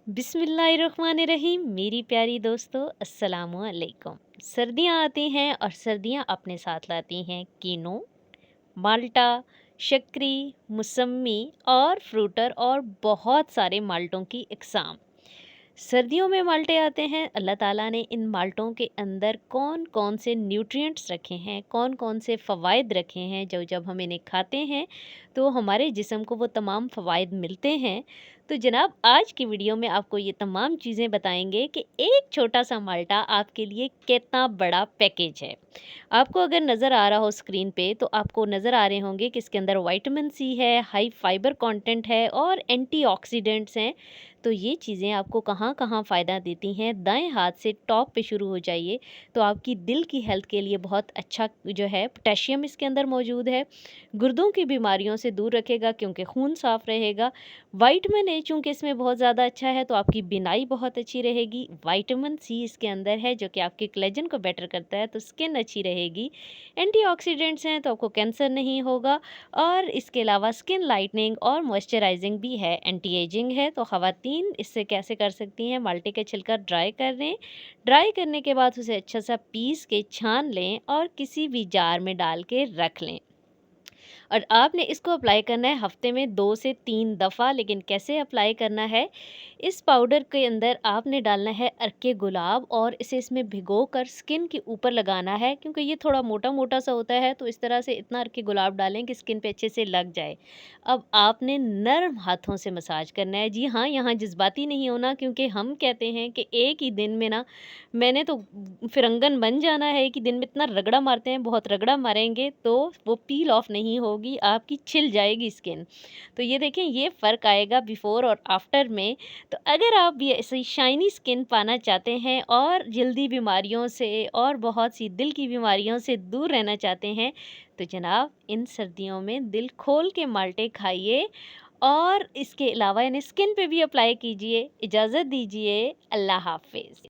बिस्मिल्लाहिर्रहमानिर्रहीम। मेरी प्यारी दोस्तों, अस्सलामु अलैकुम। सर्दियाँ आती हैं और सर्दियाँ अपने साथ लाती हैं कीनो, माल्टा, शक्करी, मौसम्मी और फ्रूटर और बहुत सारे माल्टों की इकसाम। सर्दियों में माल्टे आते हैं। अल्लाह ताला ने इन माल्टों के अंदर कौन-कौन से न्यूट्रिएंट्स रखे हैं, कौन-कौन से फ़वाइद रखे हैं, जो जब हम इन्हें खाते हैं तो हमारे जिस्म को वो तमाम फ़वाइद मिलते हैं। तो जनाब, आज की वीडियो में आपको ये तमाम चीज़ें बताएँगे कि एक छोटा-सा माल्टा आपके लिए कितना बड़ा पैकेज है। आपको अगर नज़र आ रहा हो स्क्रीन पे, तो आपको नज़र आ रहे होंगे कि इसके अंदर विटामिन सी है, हाई फाइबर कंटेंट है और एंटीऑक्सीडेंट्स हैं। तो ये चीज़ें आपको कहाँ-कहाँ फ़ायदा देती हैं, दाएँ हाथ से टॉप पे शुरू हो जाइए, तो आपकी दिल की हेल्थ के लिए बहुत अच्छा जो है पोटेशियम इसके अंदर मौजूद है। गुर्दों की बीमारियों से दूर रखेगा क्योंकि खून साफ़ रहेगा। विटामिन ए चूँकि इसमें बहुत ज़्यादा अच्छा है, तो आपकी बिनाई बहुत अच्छी रहेगी। विटामिन सी इसके अंदर है जो कि आपके कोलेजन को बेटर करता है, तो स्किन अच्छी रहेगी। एंटीऑक्सीडेंट्स हैं तो आपको कैंसर नहीं होगा और इसके अलावा स्किन लाइटनिंग और मॉइस्चराइजिंग भी है, एंटी एजिंग है। तो ख़वातीन इससे कैसे कर सकती हैं, माल्टे का छिलका ड्राई कर लें। ड्राई करने के बाद उसे अच्छा सा पीस के छान लें और किसी भी जार में डाल के रख लें। और आपने इसको अप्लाई करना है हफ्ते में 2 से 3 दफ़ा। लेकिन कैसे अप्लाई करना है, इस पाउडर के अंदर आपने डालना है अर्के गुलाब और इसे इसमें भिगोकर स्किन के ऊपर लगाना है, क्योंकि ये थोड़ा मोटा-मोटा सा होता है। तो इस तरह से इतना अर्के गुलाब डालें कि स्किन पे अच्छे से लग जाए। अब आपने नर्म हाथों से मसाज करना है। जी हाँ, यहाँ जज़्बाती नहीं होना, क्योंकि हम कहते हैं कि एक ही दिन में ना, मैंने तो फिरंगन बन जाना है। एक ही दिन में इतना रगड़ा मारते हैं, बहुत रगड़ा मारेंगे तो वो पील ऑफ नहीं होगी, आपकी छिल जाएगी स्किन। तो ये देखें, ये फ़र्क आएगा बिफ़ोर और आफ्टर में। तो अगर आप भी ऐसी शाइनी स्किन पाना चाहते हैं और जल्दी बीमारियों से और बहुत सी दिल की बीमारियों से दूर रहना चाहते हैं, तो जनाब इन सर्दियों में दिल खोल के माल्टे खाइए और इसके अलावा इन्हें स्किन पे भी अप्लाई कीजिए। इजाज़त दीजिए, अल्लाह हाफ़िज़।